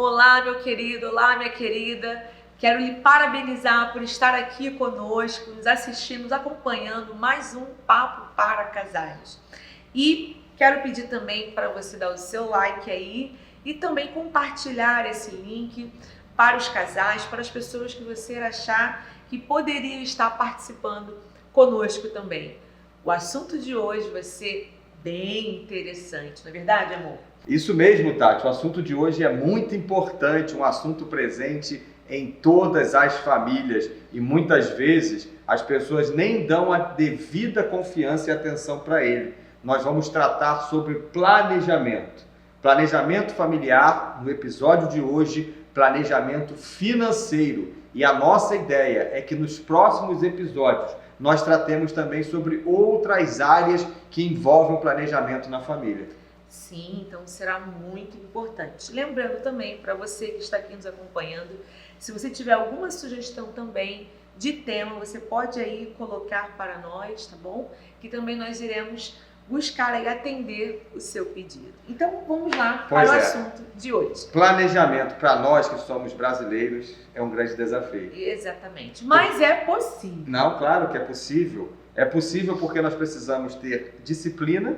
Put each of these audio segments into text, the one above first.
Olá, meu querido, olá, minha querida. Quero lhe parabenizar por estar aqui conosco, nos assistindo, nos acompanhando mais um Papo para Casais. E quero pedir também para você dar o seu like aí e também compartilhar esse link para os casais, para as pessoas que você achar que poderiam estar participando conosco também. O assunto de hoje vai ser bem interessante, não é verdade, amor? Isso mesmo, Tati. O assunto de hoje é muito importante, um assunto presente em todas as famílias e muitas vezes as pessoas nem dão a devida confiança e atenção para ele. Nós vamos tratar sobre planejamento. Planejamento familiar, no episódio de hoje, planejamento financeiro. E a nossa ideia é que nos próximos episódios nós tratemos também sobre outras áreas que envolvem o planejamento na família. Sim, então será muito importante. Lembrando também para você que está aqui nos acompanhando, se você tiver alguma sugestão também de tema, você pode aí colocar para nós, tá bom? Que também nós iremos buscar aí atender o seu pedido. Então vamos lá para o assunto de hoje. Planejamento para nós que somos brasileiros é um grande desafio. Exatamente, mas é possível. Não, claro que é possível. É possível porque nós precisamos ter disciplina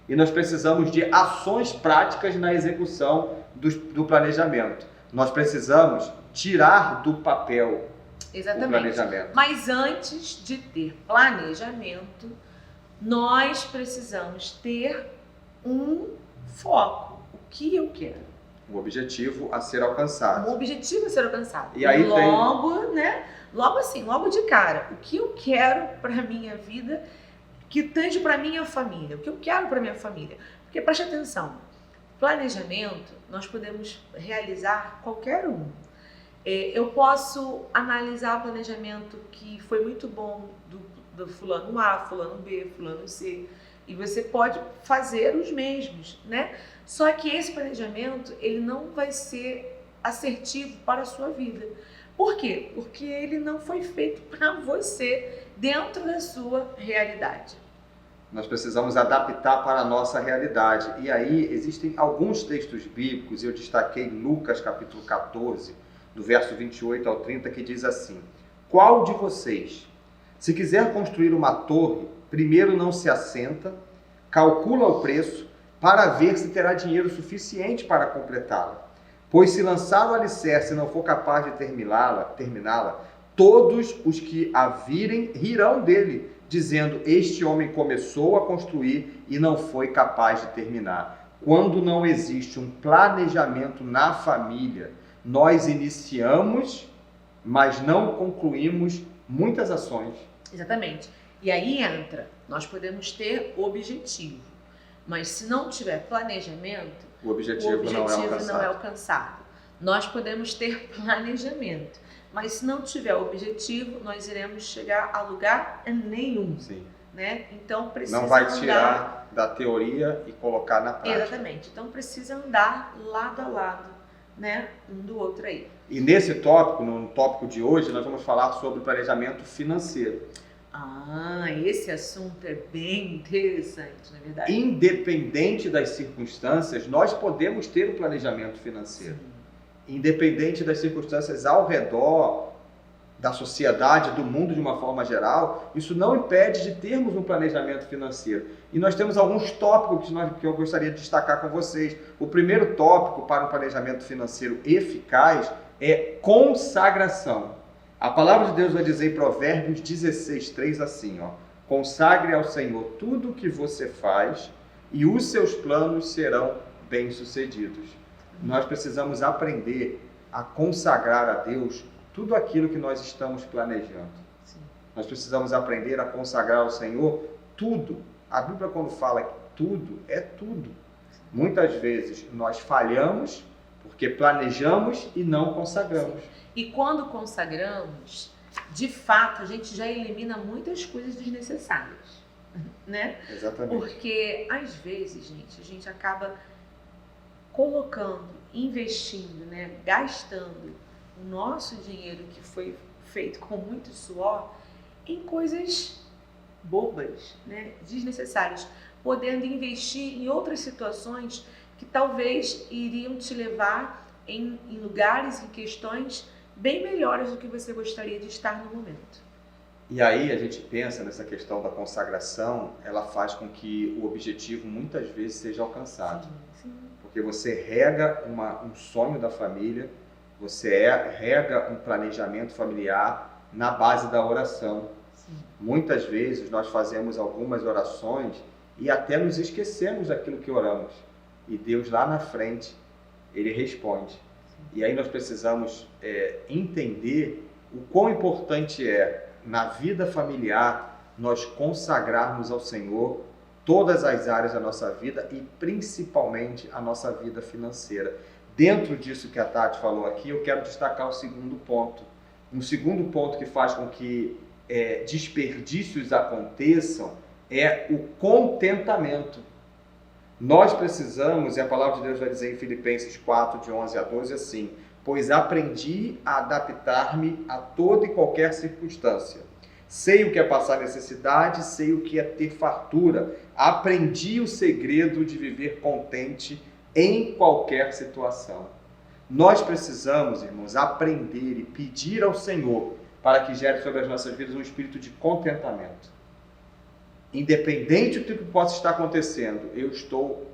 e nós precisamos de ações práticas na execução do planejamento. Nós precisamos tirar do papel o planejamento. Mas antes de ter planejamento, nós precisamos ter um foco. O que eu quero? Um objetivo a ser alcançado. Um objetivo a ser alcançado. E aí logo de cara, o que eu quero para a minha vida, que tange para minha família, o que eu quero para minha família. Porque preste atenção, planejamento nós podemos realizar qualquer um. Eu posso analisar o planejamento que foi muito bom do fulano A, fulano B, fulano C, e você pode fazer os mesmos, né? Só que esse planejamento, ele não vai ser assertivo para a sua vida. Por quê? Porque ele não foi feito para você dentro da sua realidade. Nós precisamos adaptar para a nossa realidade. E aí existem alguns textos bíblicos, eu destaquei Lucas capítulo 14, do verso 28 ao 30, que diz assim: qual de vocês, se quiser construir uma torre, primeiro não se assenta, calcula o preço para ver se terá dinheiro suficiente para completá-la? Pois se lançar o alicerce e não for capaz de terminá-la, todos os que a virem rirão dele, dizendo: este homem começou a construir e não foi capaz de terminar. Quando não existe um planejamento na família, nós iniciamos, mas não concluímos muitas ações. Exatamente. E aí nós podemos ter objetivo, mas se não tiver planejamento, o objetivo não é alcançado. Nós podemos ter planejamento, mas se não tiver objetivo, nós iremos chegar a lugar nenhum. Sim. Né? Então precisa não vai tirar da teoria e colocar na prática. Exatamente. Então precisa andar lado a lado, né? Um do outro aí. E nesse tópico, no tópico de hoje, nós vamos falar sobre planejamento financeiro. Esse assunto é bem interessante, na verdade. Independente das circunstâncias, nós podemos ter um planejamento financeiro. Sim. Independente das circunstâncias ao redor da sociedade, do mundo de uma forma geral, isso não impede de termos um planejamento financeiro. E nós temos alguns tópicos que eu gostaria de destacar com vocês. O primeiro tópico para um planejamento financeiro eficaz é consagração. A palavra de Deus vai dizer em Provérbios 16:3 assim, consagre ao Senhor tudo o que você faz e os seus planos serão bem-sucedidos. Nós precisamos aprender a consagrar a Deus tudo aquilo que nós estamos planejando. Sim. Nós precisamos aprender a consagrar ao Senhor tudo. A Bíblia, quando fala que tudo, é tudo. Muitas vezes nós falhamos porque planejamos e não consagramos. Sim. E quando consagramos, de fato, a gente já elimina muitas coisas desnecessárias, né? Exatamente. Porque, às vezes, a gente acaba colocando, investindo, né? Gastando o nosso dinheiro que foi feito com muito suor em coisas bobas, né? Desnecessárias, podendo investir em outras situações que talvez iriam te levar em lugares, em questões bem melhores do que você gostaria de estar no momento. E aí a gente pensa nessa questão da consagração, ela faz com que o objetivo muitas vezes seja alcançado. Sim, sim. Porque você rega um sonho da família, você rega um planejamento familiar na base da oração. Sim. Muitas vezes nós fazemos algumas orações e até nos esquecemos daquilo que oramos. E Deus lá na frente, Ele responde. Sim. E aí nós precisamos entender o quão importante é, na vida familiar, nós consagrarmos ao Senhor todas as áreas da nossa vida e principalmente a nossa vida financeira. Dentro disso que a Tati falou aqui, eu quero destacar o segundo ponto. Um segundo ponto que faz com que desperdícios aconteçam é o contentamento. Nós precisamos, e a palavra de Deus vai dizer em Filipenses 4, de 11 a 12, assim: pois aprendi a adaptar-me a toda e qualquer circunstância. Sei o que é passar necessidade, sei o que é ter fartura. Aprendi o segredo de viver contente em qualquer situação. Nós precisamos, irmãos, aprender e pedir ao Senhor para que gere sobre as nossas vidas um espírito de contentamento. Independente do que possa estar acontecendo, eu estou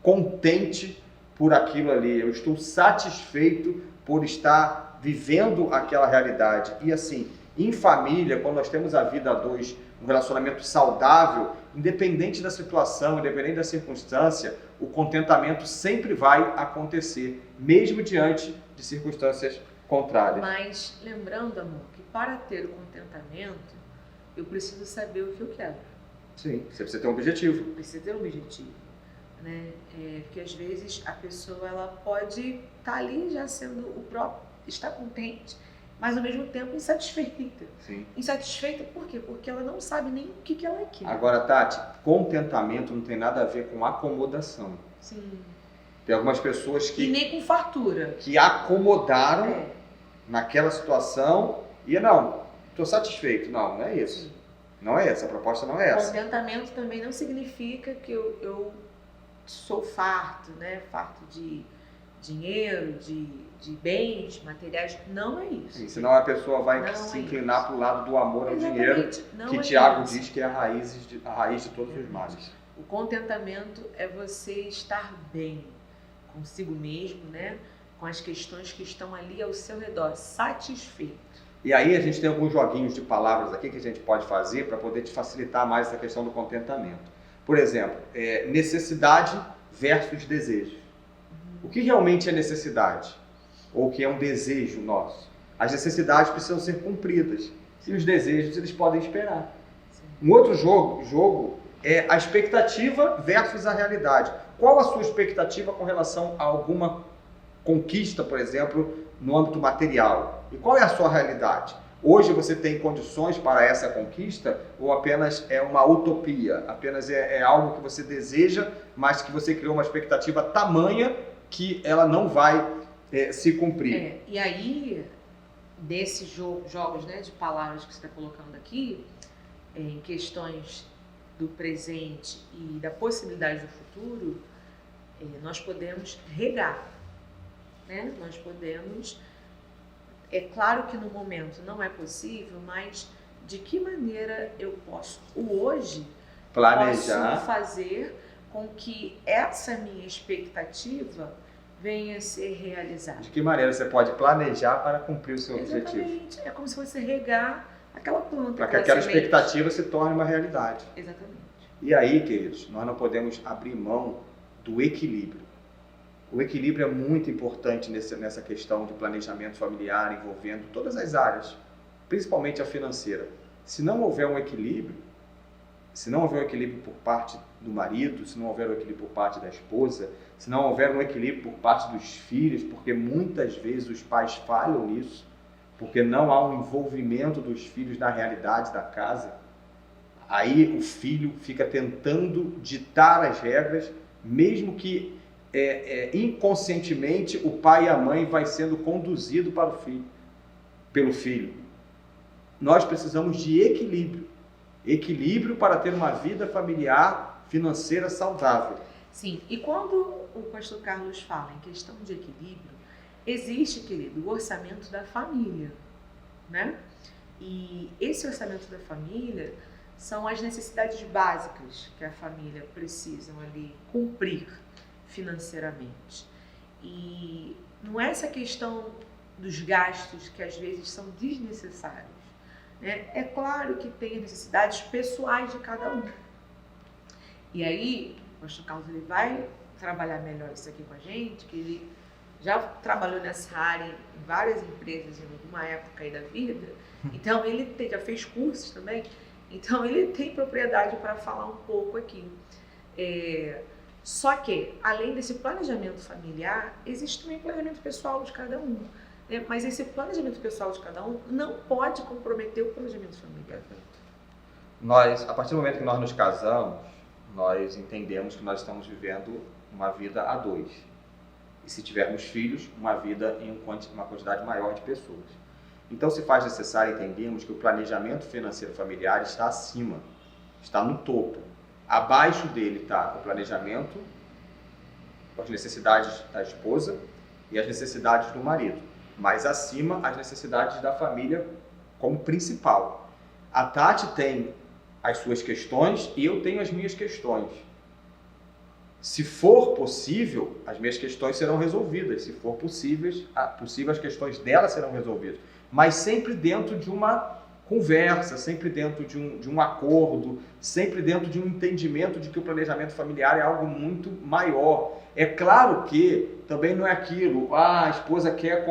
contente por aquilo ali, eu estou satisfeito por estar vivendo aquela realidade. E assim, em família, quando nós temos a vida a dois, um relacionamento saudável, independente da situação, independente da circunstância, o contentamento sempre vai acontecer, mesmo diante de circunstâncias contrárias. Mas lembrando, amor, que para ter o contentamento, eu preciso saber o que eu quero. Sim, você precisa ter um objetivo. Precisa ter um objetivo, né? Porque às vezes a pessoa ela pode estar ali já sendo o próprio, está contente, mas ao mesmo tempo insatisfeita. Sim. Insatisfeita por quê? Porque ela não sabe nem o que ela quer. Agora, Tati, contentamento não tem nada a ver com acomodação. Sim. Tem algumas pessoas E nem com fartura. que acomodaram naquela situação e não, estou satisfeito. Não, não é isso. Sim. Não é essa, a proposta não é essa. Contentamento também não significa que eu sou farto, né? Farto de dinheiro, de bens materiais. Não é isso. Sim, senão a pessoa vai Não se é inclinar para o lado do amor ao dinheiro, Não que é Tiago isso. diz que é a raiz de todos os males. O contentamento é você estar bem consigo mesmo, né? Com as questões que estão ali ao seu redor, satisfeito. E aí a gente tem alguns joguinhos de palavras aqui que a gente pode fazer para poder te facilitar mais essa questão do contentamento. Por exemplo, necessidade versus desejo. O que realmente é necessidade? Ou o que é um desejo nosso? As necessidades precisam ser cumpridas. E os desejos, eles podem esperar. Um outro jogo é a expectativa versus a realidade. Qual a sua expectativa com relação a alguma conquista, por exemplo, no âmbito material? E qual é a sua realidade? Hoje você tem condições para essa conquista ou apenas é uma utopia? Apenas é algo que você deseja, mas que você criou uma expectativa tamanha que ela não vai se cumprir. E aí, desses jogos, né, de palavras que você está colocando aqui, em questões do presente e da possibilidade do futuro, nós podemos regar, né? Nós podemos... É claro que no momento não é possível, mas de que maneira eu posso, hoje, Planejar. posso fazer com que essa minha expectativa venha a ser realizada? De que maneira você pode planejar para cumprir o seu objetivo? Exatamente. É como se você regar aquela planta. Para que aquela expectativa se torne uma realidade. Exatamente. E aí, queridos, nós não podemos abrir mão do equilíbrio. O equilíbrio é muito importante nessa questão de planejamento familiar, envolvendo todas as áreas, principalmente a financeira. Se não houver um equilíbrio, se não houver um equilíbrio por parte do marido, se não houver um equilíbrio por parte da esposa, se não houver um equilíbrio por parte dos filhos, porque muitas vezes os pais falham nisso, porque não há um envolvimento dos filhos na realidade da casa, aí o filho fica tentando ditar as regras, mesmo que inconscientemente o pai e a mãe vai sendo conduzido para o filho, pelo filho. Nós precisamos de equilíbrio para ter uma vida familiar financeira saudável. Sim, e quando o pastor Carlos fala em questão de equilíbrio, existe, querido, o orçamento da família, né? E esse orçamento da família são as necessidades básicas que a família precisa ali cumprir financeiramente. E não é essa questão dos gastos que às vezes são desnecessários, né? É claro que tem necessidades pessoais de cada um. E aí, o pastor Carlos ele vai trabalhar melhor isso aqui com a gente, que ele já trabalhou nessa área em várias empresas em alguma época aí da vida, então ele já fez cursos também, então ele tem propriedade para falar um pouco aqui. Só que, além desse planejamento familiar, existe também o planejamento pessoal de cada um, né? Mas esse planejamento pessoal de cada um não pode comprometer o planejamento familiar. Nós, a partir do momento que nós nos casamos, nós entendemos que nós estamos vivendo uma vida a dois. E se tivermos filhos, uma vida em uma quantidade maior de pessoas. Então se faz necessário entendermos que o planejamento financeiro familiar está acima, está no topo. Abaixo dele está o planejamento, as necessidades da esposa e as necessidades do marido. Mais acima, as necessidades da família como principal. A Tati tem as suas questões e eu tenho as minhas questões. Se for possível, as minhas questões serão resolvidas. Se for possível, as questões dela serão resolvidas. Mas sempre dentro de uma conversa, sempre dentro de um acordo, sempre dentro de um entendimento de que o planejamento familiar é algo muito maior. É claro que também não é aquilo, a esposa quer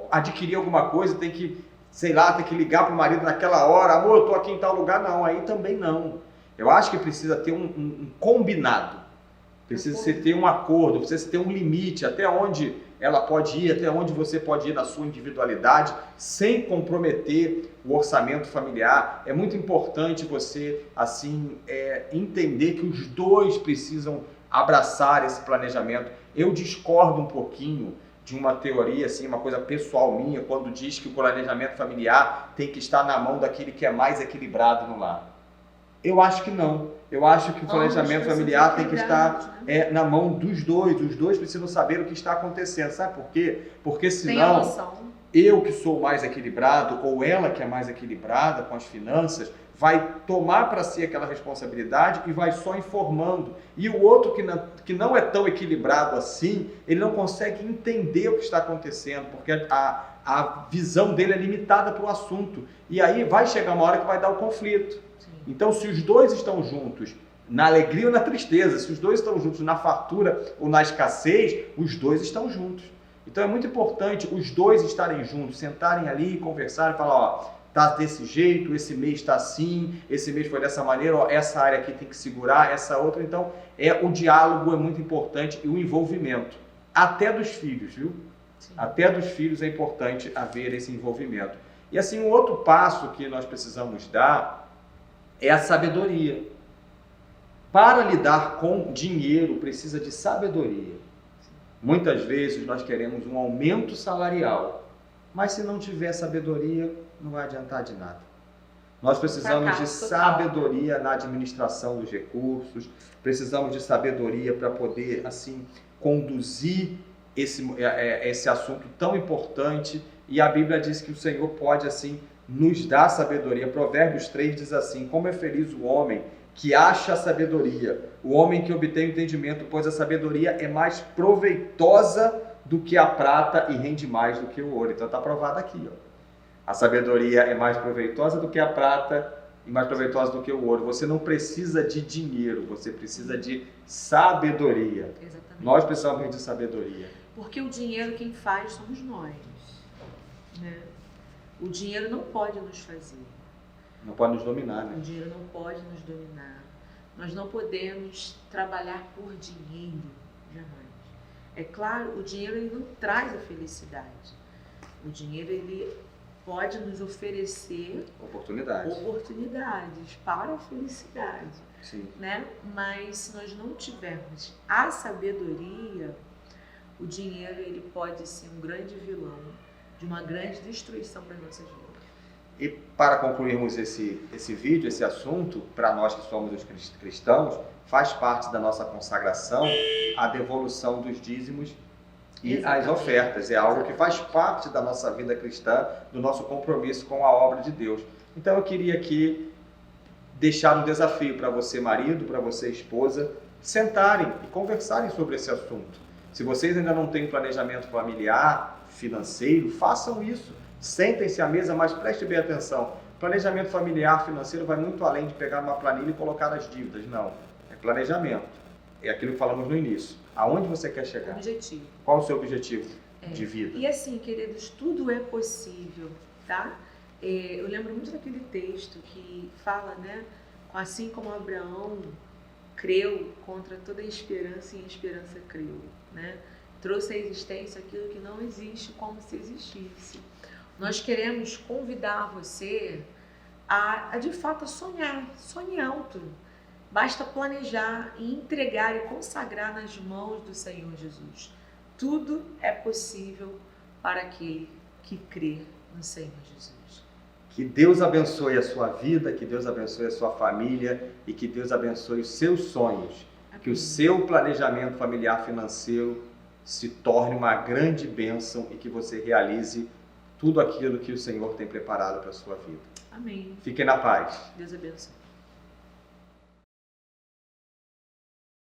adquirir alguma coisa, tem que, tem que ligar para o marido naquela hora, amor, eu estou aqui em tal lugar. Não, aí também não. Eu acho que precisa ter um combinado. Precisa ter um acordo, precisa ter um limite, até onde ela pode ir, até onde você pode ir na sua individualidade, sem comprometer o orçamento familiar. É muito importante você, entender que os dois precisam abraçar esse planejamento. Eu discordo um pouquinho de uma teoria, uma coisa pessoal minha, quando diz que o planejamento familiar tem que estar na mão daquele que é mais equilibrado no lar. Eu acho que não. Eu acho que o planejamento familiar tem que estar na mão dos dois. Os dois precisam saber o que está acontecendo. Sabe por quê? Porque senão eu que sou mais equilibrado ou ela que é mais equilibrada com as finanças vai tomar para si aquela responsabilidade e vai só informando. E o outro que não é tão equilibrado assim, ele não consegue entender o que está acontecendo, porque a visão dele é limitada para o assunto. E aí vai chegar uma hora que vai dar o conflito. Então, se os dois estão juntos na alegria ou na tristeza, se os dois estão juntos na fartura ou na escassez, os dois estão juntos. Então, é muito importante os dois estarem juntos, sentarem ali, conversarem, falar, tá desse jeito, esse mês está assim, esse mês foi dessa maneira, essa área aqui tem que segurar, essa outra. Então, o diálogo é muito importante e o envolvimento, até dos filhos, viu? Sim. Até dos filhos é importante haver esse envolvimento. E assim, um outro passo que nós precisamos dar é a sabedoria. Para lidar com dinheiro, precisa de sabedoria. Muitas vezes nós queremos um aumento salarial, mas se não tiver sabedoria, não vai adiantar de nada. Nós precisamos de sabedoria na administração dos recursos, precisamos de sabedoria para poder, conduzir esse assunto tão importante. E a Bíblia diz que o Senhor pode, nos dá sabedoria. Provérbios 3 diz assim: como é feliz o homem que acha a sabedoria, o homem que obtém o entendimento, pois a sabedoria é mais proveitosa do que a prata e rende mais do que o ouro. Então está provado aqui, a sabedoria é mais proveitosa do que a prata e mais proveitosa do que o ouro. Você não precisa de dinheiro, você precisa de sabedoria. Exatamente. Nós precisamos de sabedoria. Porque o dinheiro quem faz somos nós, né? O dinheiro não pode nos fazer. Não pode nos dominar, né? O dinheiro não pode nos dominar. Nós não podemos trabalhar por dinheiro, jamais. É claro, o dinheiro ele não traz a felicidade. O dinheiro ele pode nos oferecer oportunidades para a felicidade. Sim. Né? Mas se nós não tivermos a sabedoria, o dinheiro ele pode ser um grande vilão de uma grande destruição para as nossas vidas. E para concluirmos esse vídeo, esse assunto, para nós que somos os cristãos, faz parte da nossa consagração a devolução dos dízimos e Exatamente. as ofertas. É algo que faz parte da nossa vida cristã, do nosso compromisso com a obra de Deus. Então eu queria aqui deixar um desafio para você, marido, para você, esposa, sentarem e conversarem sobre esse assunto. Se vocês ainda não têm planejamento familiar, financeiro, façam isso. Sentem-se à mesa, mas prestem bem atenção. Planejamento familiar, financeiro vai muito além de pegar uma planilha e colocar as dívidas. Não, é planejamento. É aquilo que falamos no início. Aonde você quer chegar? Objetivo. Qual o seu objetivo de vida? E assim, queridos, tudo é possível, tá? Eu lembro muito daquele texto que fala, né? Assim como Abraão creu contra toda a esperança e a esperança creu, né? Trouxe à existência aquilo que não existe como se existisse. Nós queremos convidar você a de fato sonhar, sonhe alto. Basta planejar e entregar e consagrar nas mãos do Senhor Jesus. Tudo é possível para aquele que crê no Senhor Jesus. Que Deus abençoe a sua vida, que Deus abençoe a sua família e que Deus abençoe os seus sonhos. Que o seu planejamento familiar financeiro se torne uma grande bênção e que você realize tudo aquilo que o Senhor tem preparado para a sua vida. Amém. Fiquem na paz. Deus abençoe.